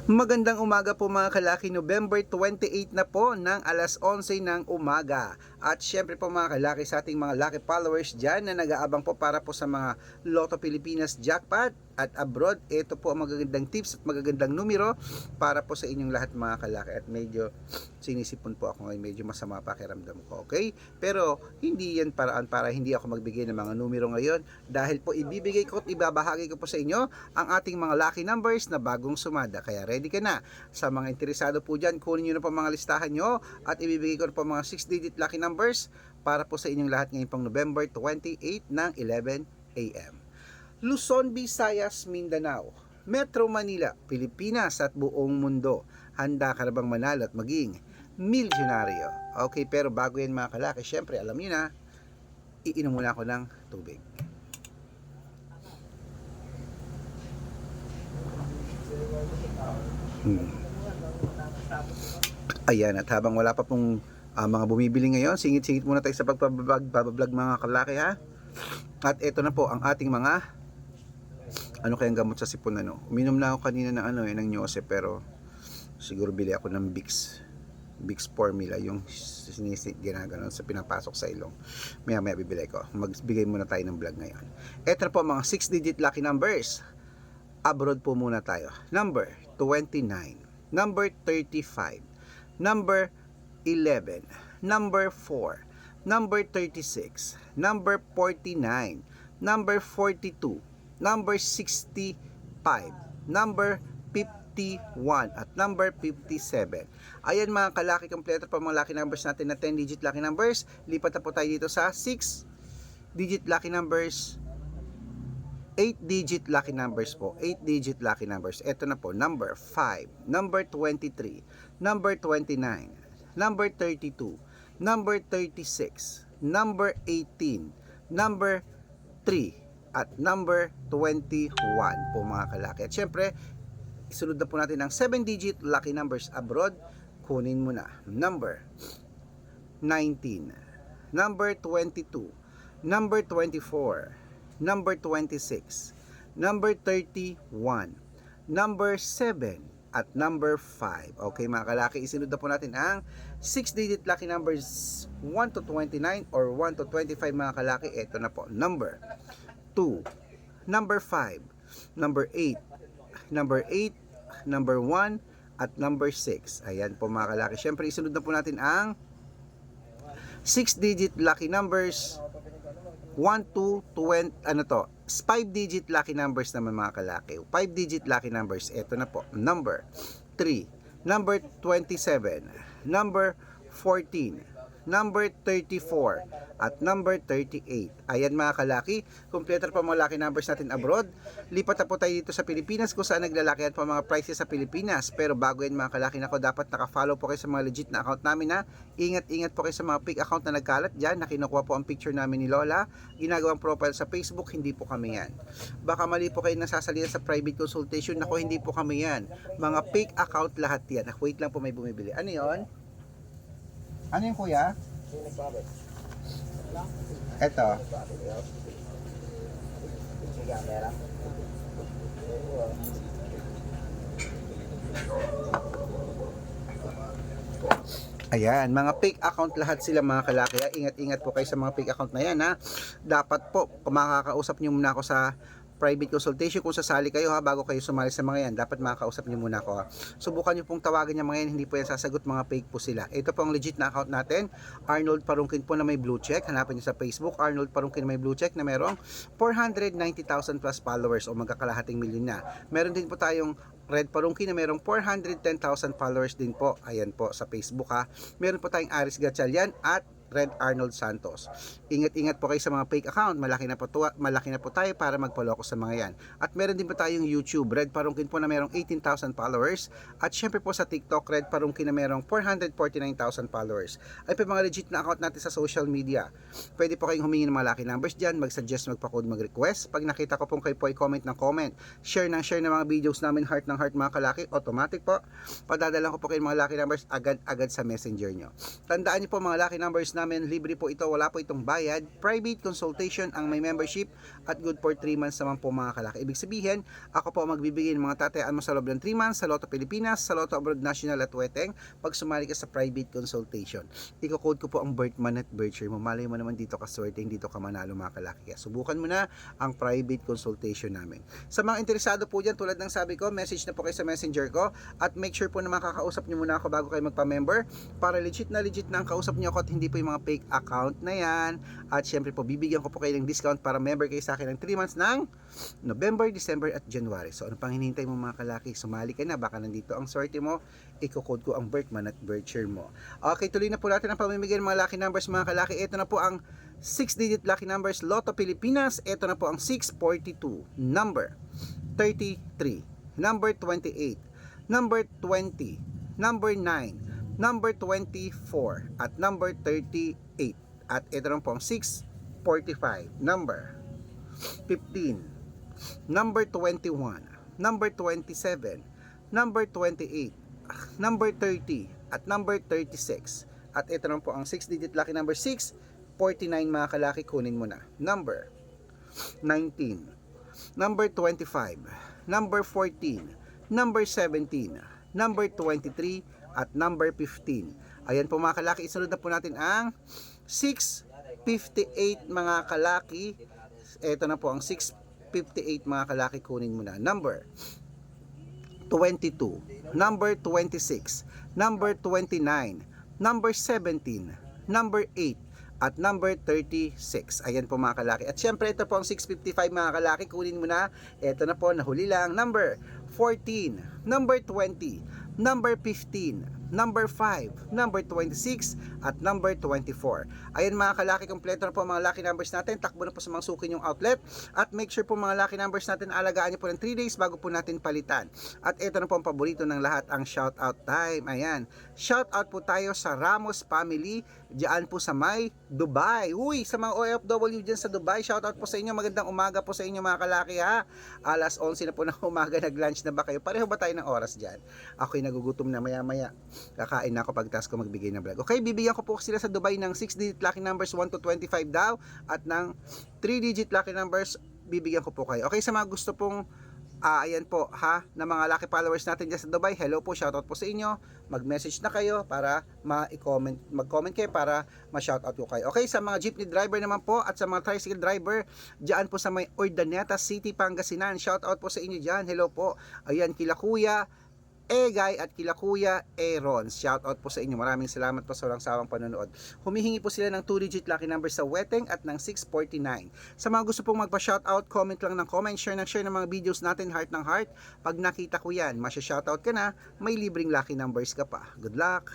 Magandang umaga po mga kalaki, November 28 na po ng alas 11 ng umaga. At syempre po mga kalaki sa ating mga lucky followers dyan na nag-aabang po para po sa mga Lotto Pilipinas Jackpot at abroad. Ito po ang magagandang tips at magagandang numero para po sa inyong lahat mga kalaki. At medyo sinisipon po ako ngayon, medyo masama pakiramdam ko, okay? Pero hindi yan paraan para hindi ako magbigay ng mga numero ngayon dahil po ibibigay ko at ibabahagi ko po sa inyo ang ating mga lucky numbers na bagong sumada. Kaya ready ka na. Sa mga interesado po dyan, kunin nyo na po mga listahan nyo at ibibigay ko na po mga 6-digit lucky numbers para po sa inyong lahat ngayon pang November 28 ng 11 a.m. Luzon, Visayas, Mindanao, Metro Manila, Pilipinas at buong mundo. Handa ka na bang manalo at maging milyonaryo? Okay, pero bago yan mga kalaki, syempre alam niyo na, iinom muna ako ng tubig. Ayan, at habang wala pa pong mga bumibili ngayon, singit-singit muna tayo sa pagbablog mga kalaki ha. At ito na po ang ating mga ano kayang gamot sa sipon ano. Uminom na ako kanina ng ng Nyose pero siguro bili ako ng Vicks formula yung ginaganon sa pinapasok sa ilong. Maya bibili ko. Magbigay muna tayo ng vlog ngayon. Ito na po mga 6-digit lucky numbers. Abroad po muna tayo. Number 29, number 35, number 11, number 4, number 36, number 49, number 42, number 65, number 51 at number 57. Ayan mga kalaki, kompleto pa mga lucky numbers natin na 10-digit lucky numbers. Lipat na po tayo dito sa 6-digit lucky numbers, 8-digit lucky numbers po, 8-digit lucky numbers. Ito na po, number 5, number 23, number 29, number 32, number 36, number 18, number 3, at number 21 po mga kalaki. At syempre, isunod na po natin ang 7-digit lucky numbers abroad. Kunin mo na. Number 19, number 22, number 24, number 26, number 31, number 7, at number 5. Okay mga kalaki, isunod na po natin ang 6-digit lucky numbers 1 to 29 or 1 to 25 mga kalaki. Ito na po, number 2, number 5, number 8, number 8, number 1, at number 6. Ayan po mga kalaki. Syempre isunod na po natin ang 6-digit lucky numbers 1 to 20, 5-digit lucky numbers naman mga kalaki. 5-digit lucky numbers. Ito na po, number 3, number 27, number 14, number 34, at number 38. Ayan mga kalaki, kompleto pa mga lucky numbers natin abroad. Lipat na po tayo dito sa Pilipinas kung saan naglalakihan pa mga prices sa Pilipinas. Pero bago yan mga kalaki nako, dapat naka-follow po kayo sa mga legit na account namin ha. Ingat-ingat po kayo sa mga fake account na nagkalat dyan, na kinukuha po ang picture namin ni Lola, ginagawang profile sa Facebook. Hindi po kami yan. Baka mali po kayo nasasalita sa private consultation. Nako, hindi po kami yan. Mga fake account lahat yan. Wait lang po, may bumibili. Ano yon? Ano yung kuya? Eto. Ayan, mga fake account lahat sila mga kalaki. Ingat-ingat po kayo sa mga fake account na yan ha. Dapat po, kung makakausap nyo muna ako sa private consultation, kung sasali kayo ha, bago kayo sumali sa mga yan, dapat makakausap nyo muna ako ha. Subukan nyo pong tawagan yung mga yan, hindi po yan sasagot, mga fake po sila. Ito po ang legit na account natin, Arnold Parungkin po na may blue check. Hanapin nyo sa Facebook, Arnold Parungkin na may blue check na merong 490,000 plus followers o magkakalahating milyon na. Meron din po tayong Red Parungkin na merong 410,000 followers din po. Ayan po sa Facebook ha. Meron po tayong Aris Gatchalian at Red Arnold Santos. Ingat-ingat po kayo sa mga fake account. Malaki na po tayo para magpaloko sa mga yan. At meron din po tayong YouTube, Red Parungkin po na merong 18,000 followers. At syempre po sa TikTok, Red Parungkin na merong 449,000 followers. Ay po mga legit na account natin sa social media. Pwede po kayong humingi ng mga lucky numbers dyan, mag-suggest, magpa-code, mag-request. Pag nakita ko pong kayo po ay comment ng comment, share ng mga videos namin, heart ng heart mga kalaki, automatic po. Padadala ko po kayo mga lucky numbers agad-agad sa messenger nyo. Tandaan nyo po mga lucky numbers na namin, libre po ito, wala po itong bayad. Private consultation ang may membership at good for 3 months naman po mga kalaki. Ibig sabihin, ako po magbibigay ng mga tatayaan mo sa loob ng 3 months sa Lotto Pilipinas, sa Lotto Abroad National at Weteng pag sumali ka sa private consultation. Iko-code ko po ang birth month at birth year mo. Malay mo naman dito ka swerte, dito ka manalo mga kalaki. Kaya subukan mo na ang private consultation namin. Sa mga interesado po dyan, tulad ng sabi ko, message na po kayo sa messenger ko at make sure po na makakausap nyo muna ako bago kayo magpa-member para legit na ang kausap nyo ako at hindi po yung mga fake account na yan. At syempre po, bibigyan ko po kayo ng discount para member kayo sa akin ng 3 months ng November, December at January. So ano pang hinihintay mo mga kalaki? Sumali ka na, baka nandito ang swerte mo, i-code ko ang birth month at birth year mo. Okay, tuloy na po natin ang pamimigay ng mga lucky numbers mga kalaki. Ito na po ang 6-digit lucky numbers Lotto Pilipinas. Ito na po ang 642, number 33, number 28, number 20, number 9, number 24 at number 38. At ito rin po ang 645, number 15, number 21, number 27, number 28, number 30 at number 36. At ito rin po ang 6-digit lucky number 649 mga kalaki, kunin mo na. Number 19, number 25, number 14, number 17, number 23 at number 15. Ayan po mga kalaki, isunod na po natin ang 658 mga kalaki. Ito na po ang 658 mga kalaki, kunin mo na. Number 22, number 26, number 29, number 17, number 8 at number 36. Ayan po mga kalaki. At syempre ito po ang 655 mga kalaki, kunin mo na. Ito na po, nahuli lang. Number 14, number 20, number 15, number 5, number 26 at number 24. Ayan mga kalaki, kompleto na po mga lucky numbers natin. Takbo na po sa mga suki yung outlet. At make sure po mga lucky numbers natin, alagaan nyo po ng 3 days bago po natin palitan. At ito na po ang paborito ng lahat, ang shout out time. Ayan, shout out po tayo sa Ramos family diyan po sa may Dubai. Uy, sa mga OFW dyan sa Dubai, shout out po sa inyo. Magandang umaga po sa inyo mga kalaki ha. Alas 11 na po ng umaga, nag-lunch na ba kayo? Pareho ba tayo ng oras dyan? Ako'y nagugutom na maya-maya. Kakain na ako pagtas ko magbigay ng vlog. Okay, bibigyan ko po sila sa Dubai ng 6-digit lucky numbers 1 to 25 daw. At ng 3-digit lucky numbers, bibigyan ko po kayo. Okay, sa mga gusto pong ayan po ha, na mga lucky followers natin dyan sa Dubai, hello po, shoutout po sa inyo. Mag-message na kayo para mag-comment kayo para ma-shoutout ko kayo. Okay, sa mga jeepney driver naman po at sa mga tricycle driver dyan po sa may Urdaneta City, Pangasinan, shoutout po sa inyo dyan, hello po. Ayan, kila Kuya Egay at kila Kuya Aaron, shoutout po sa inyo. Maraming salamat po sa walang sawang panonood. Humihingi po sila ng 2-digit lucky number sa Weteng at ng 649. Sa mga gusto pong magpa-shoutout, comment lang ng comment, share ng mga videos natin, heart ng heart. Pag nakita ko yan, masya-shoutout ka na, may libreng lucky numbers ka pa. Good luck!